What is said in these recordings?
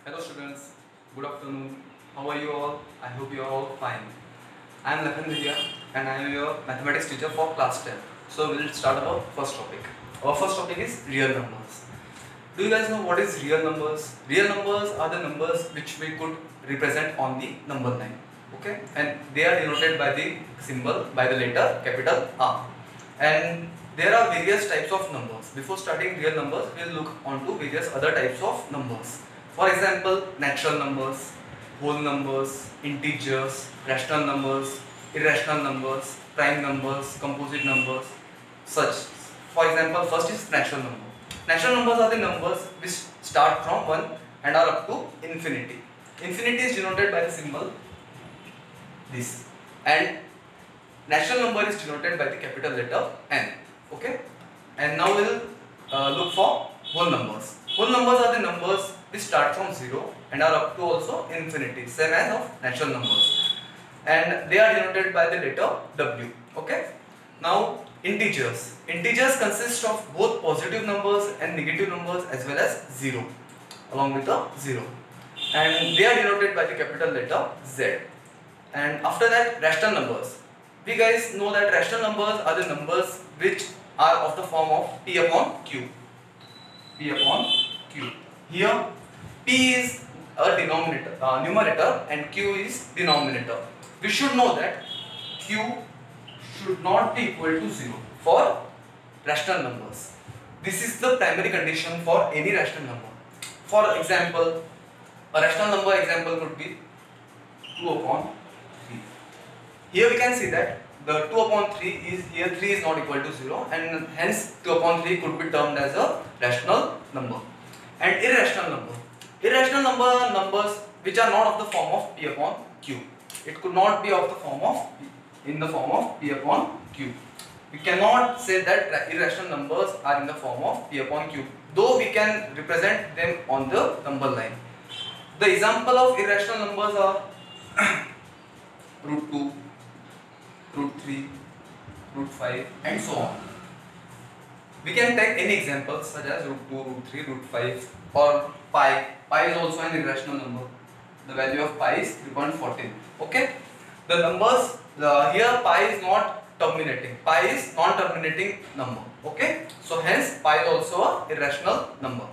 Hello students, good afternoon. How are you all? I hope you are all fine. I am Lakhan Vidya and I am your mathematics teacher for class 10. So we will start our first topic. Our first topic is real numbers. Do you guys know what is real numbers? Real numbers are the numbers which we could represent on the number line. Okay, and they are denoted by the symbol, by the letter capital R. And there are various types of numbers. Before starting real numbers, we will look onto various other types of numbers. For example, natural numbers, whole numbers, integers, rational numbers, irrational numbers, prime numbers, composite numbers, such. For example, first is natural number. Natural numbers are the numbers which start from 1 and are up to infinity. Infinity is denoted by the symbol this, and natural number is denoted by the capital letter N. Okay, and now we'll look for whole numbers. Whole numbers are the numbers which start from 0 and are up to also infinity, same as of natural numbers, and they are denoted by the letter W. Okay, now integers. Integers consist of both positive numbers and negative numbers as well as 0 along with the 0, and they are denoted by the capital letter Z. And after that, rational numbers. We guys know that rational numbers are the numbers which are of the form of P upon Q. P upon Q. Here, P is a denominator, numerator, and Q is denominator. We should know that Q should not be equal to 0 for rational numbers. This is the primary condition for any rational number. For example, a rational number example could be 2 upon 3. Here we can see that the 2 upon 3 is here, 3 is not equal to 0, and hence 2 upon 3 could be termed as a rational number. And irrational number. Irrational number are numbers which are not of the form of P upon Q. It could not be of the form of in the form of P upon Q. We cannot say that irrational numbers are in the form of P upon Q, though we can represent them on the number line. The example of irrational numbers are root 2, root 3, root 5, and so on. We can take any examples such as root 2, root 3, root 5, or pi. Pi is also an irrational number. The value of pi is 3.14. Okay? The numbers, here pi is not terminating. Pi is non-terminating number. Okay? So hence pi is also a irrational number.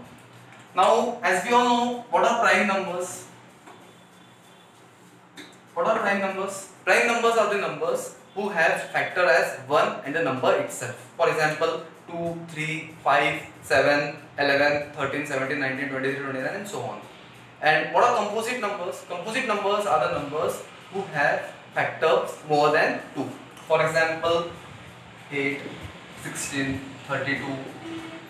Now, as we all know, what are prime numbers? What are prime numbers? Prime numbers are the numbers who have factor as 1 and the number itself. For example, 2, 3, 5, 7, 11, 13, 17, 19, 23, 29, and so on. And what are composite numbers? Composite numbers are the numbers who have factors more than 2. For example, 8, 16, 32,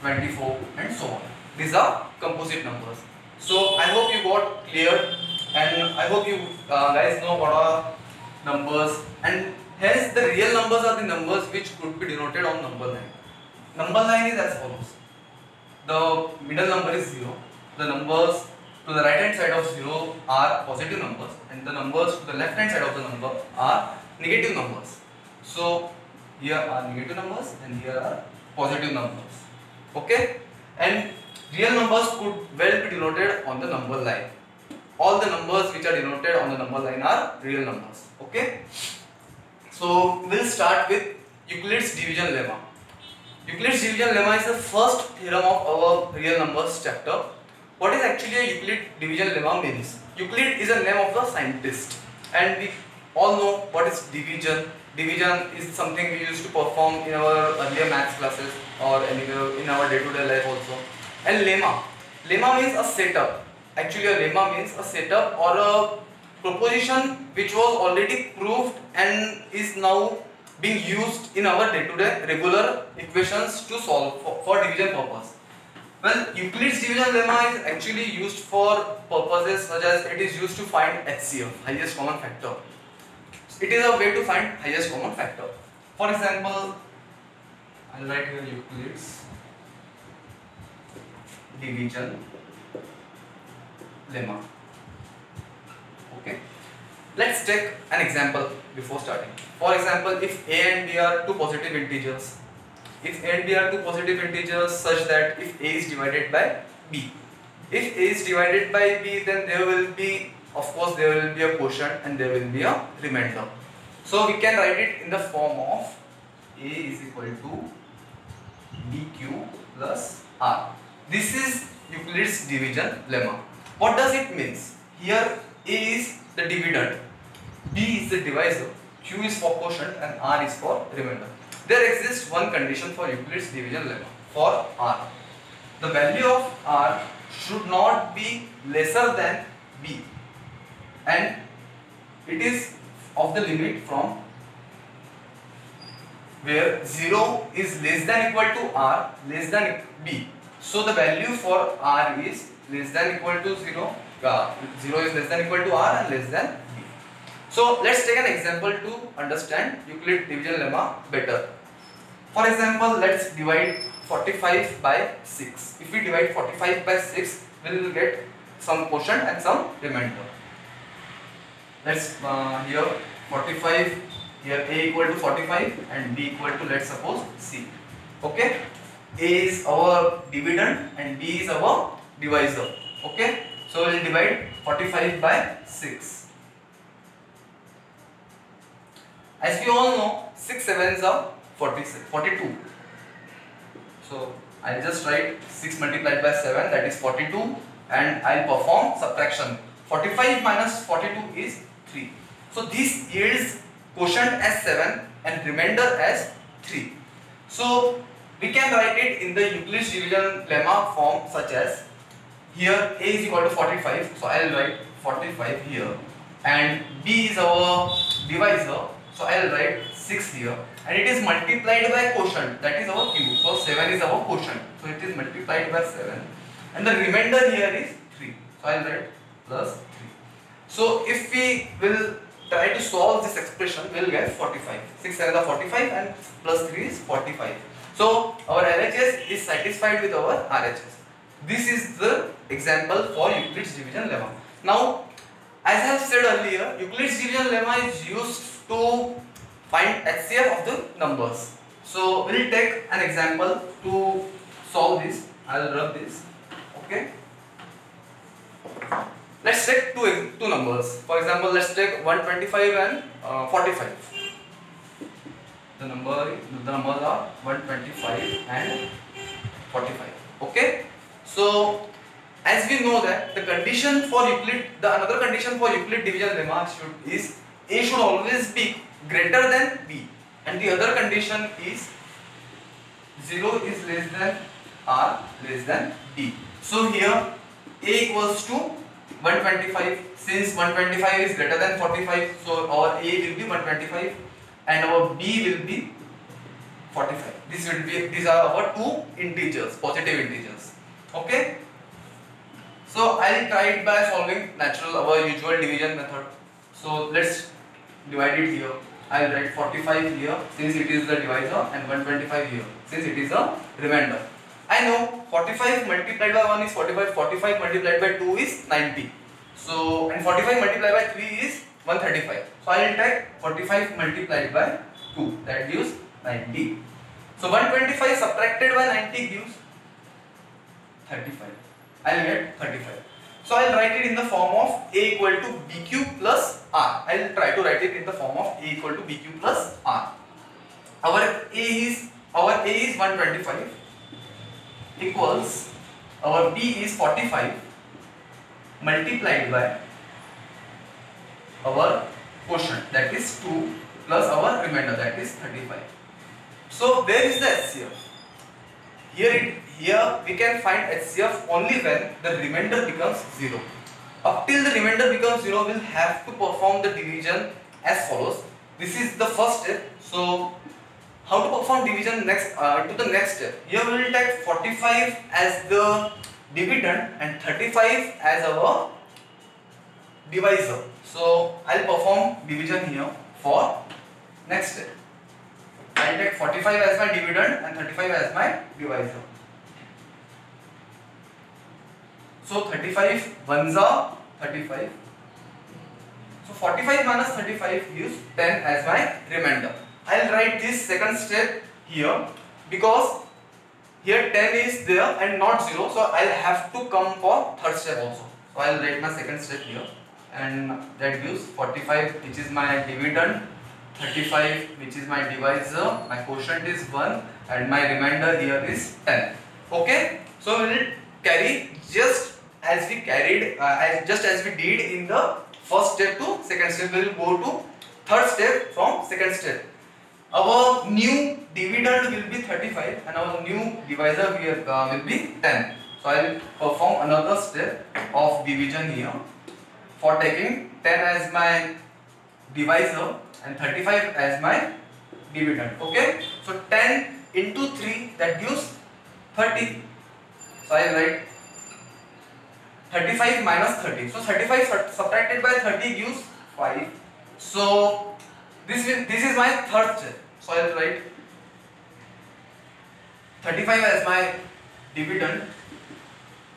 24, and so on. These are composite numbers. So I hope you got clear, and I hope you guys know what are numbers, and hence the real numbers are the numbers which could be denoted on number line. Number line is as follows. The middle number is 0. The numbers to the right hand side of 0 are positive numbers, and the numbers to the left hand side of the number are negative numbers. So here are negative numbers and here are positive numbers. Okay? And real numbers could well be denoted on the number line. All the numbers which are denoted on the number line are real numbers. Okay? So we'll start with Euclid's division lemma. Euclid's division lemma is the first theorem of our real numbers chapter. What is actually a Euclid division lemma means? Euclid is a name of the scientist, and we all know what is division. Division is something we used to perform in our earlier maths classes or anywhere in our day-to-day life also. And lemma. Lemma means a setup. Actually, a lemma means a setup or a proposition which was already proved and is now being used in our day-to-day regular equations to solve for division purpose. Well, Euclid's division lemma is actually used for purposes such as it is used to find HCF, highest common factor. It is a way to find highest common factor. For example, I'll write here Euclid's division lemma. Okay. Let's take an example before starting. For example, if A and B are two positive integers, if A and B are two positive integers such that if A is divided by B, If A is divided by B, then there will be, of course, there will be a quotient and there will be a remainder. So we can write it in the form of A is equal to BQ plus R. This is Euclid's division lemma. What does it mean? Here A is the dividend, B is the divisor, Q is for quotient and R is for remainder. There exists one condition for Euclid's division lemma for R. The value of R should not be lesser than B, and it is of the limit from where 0 is less than equal to R less than B. So the value for R is less than equal to 0, 0 is less than equal to R and less than B. So let's take an example to understand Euclid division lemma better. For example, let's divide 45 by 6. If we divide 45 by 6, we will get some quotient and some remainder. Let's here 45, here A equal to 45 and B equal to, let's suppose, C. Okay, A is our dividend and B is our divisor. Okay, so we will divide 45 by 6. As we all know, 6 sevens are 42. So I'll just write 6 multiplied by 7, that is 42, and I'll perform subtraction. 45 minus 42 is 3. So this yields quotient as 7 and remainder as 3. So we can write it in the Euclid's division lemma form such as, here A is equal to 45, so I'll write 45 here, and B is our divisor, so I'll write 6 here, and it is multiplied by quotient, that is our Q. So 7 is our quotient, so it is multiplied by 7, and the remainder here is 3, so I'll write plus 3. So if we will try to solve this expression, we will get 45. 6 7 are 45 and plus 3 is 45. So our LHS is satisfied with our RHS. This is the example for Euclid's division lemma. Now, as I have said earlier, Euclid's division lemma is used to find HCF of the numbers. So we will take an example to solve this. I will rub this. Okay. Let's take two numbers. For example, let's take 125 and 45. The numbers are 125 and 45. Okay. So as we know that the condition for Euclid, another condition for Euclid division lemma is A should always be greater than B, and the other condition is 0 is less than R less than B. So here A equals to 125. Since 125 is greater than 45, so our A will be 125 and our B will be 45. These are our two integers, positive integers. Okay. So I will try it by solving our usual division method. So let's divide it here. I will write 45 here since it is the divisor and 125 here since it is a remainder. I know 45 multiplied by 1 is 45, 45 multiplied by 2 is 90. So, and 45 multiplied by 3 is 135. So I will take 45 multiplied by 2, that gives 90. So 125 subtracted by 90 gives 35. I will get 35. So I will write it in the form of A equal to BQ plus R. I will try to write it in the form of A equal to BQ plus R. Our A is 125 equals our B is 45 multiplied by our quotient, that is 2, plus our remainder, that is 35. So where is the HCF? Here we can find HCF only when the remainder becomes 0. Up till the remainder becomes 0, we will have to perform the division as follows. This is the first step. So how to perform division next to the next step? Here we will take 45 as the dividend and 35 as our divisor. So I will perform division here for next step. I will take 45 as my dividend and 35 as my divisor. So 35 ones are 35. So 45 minus 35 gives 10 as my remainder. I will write this second step here because here 10 is there and not 0, so I'll have to come for third step also. So I'll write my second step here, and that gives 45, which is my dividend, 35, which is my divisor, my quotient is 1, and my remainder here is 10. Okay, so we will carry just as we carried, just as we did in the first step to second step. We will go to third step from second step. Our new dividend will be 35 and our new divisor will be 10. So I will perform another step of division here for taking 10 as my divisor and 35 as my dividend. Okay, so 10 into 3, that gives 30. So I will write 35 minus 30. So 35 subtracted by 30 gives 5. So this is my third step. So I will write 35 as my dividend,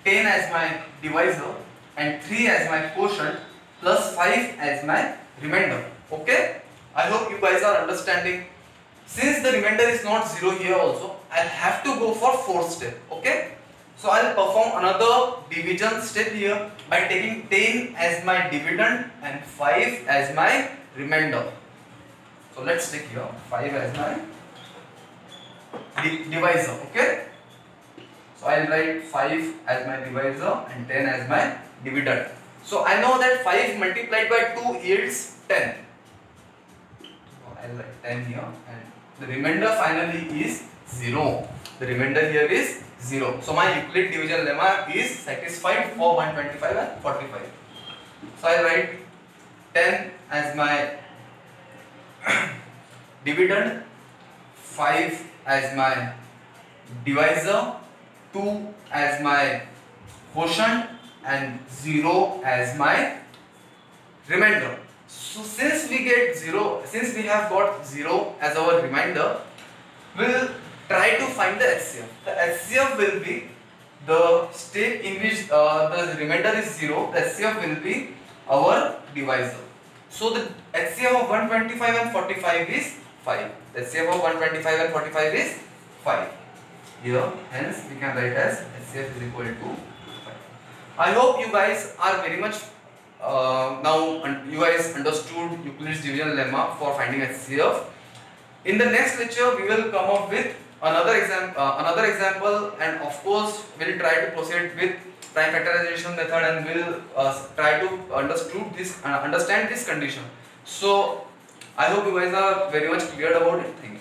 10 as my divisor, and 3 as my quotient, plus 5 as my remainder. Okay, I hope you guys are understanding. Since the remainder is not 0 here also, I'll have to go for fourth step. Okay, so I'll perform another division step here by taking 10 as my dividend and 5 as my remainder. So let's take here 5 as my divisor. Okay, so I'll write 5 as my divisor and 10 as my dividend. So I know that 5 multiplied by 2 yields 10. So I'll write 10 here, and the remainder finally is 0. The remainder here is 0. So my Euclid division lemma is satisfied for 125 and 45. So I write 10 as my dividend, 5 as my divisor, 2 as my quotient, and 0 as my remainder. So since we have got 0 as our remainder, we'll try to find the HCF. The HCF will be the step in which the remainder is 0. The HCF will be our divisor. So the HCF of 125 and 45 is 5. The HCF of 125 and 45 is 5. Here, hence we can write as HCF is equal to 5. I hope you guys are very much now you guys understood Euclid's division lemma for finding HCF. In the next lecture, we will come up with another example, and of course, we'll try to proceed with prime factorization method, and we'll try to understand this condition. So I hope you guys are very much clear about it. Thank you.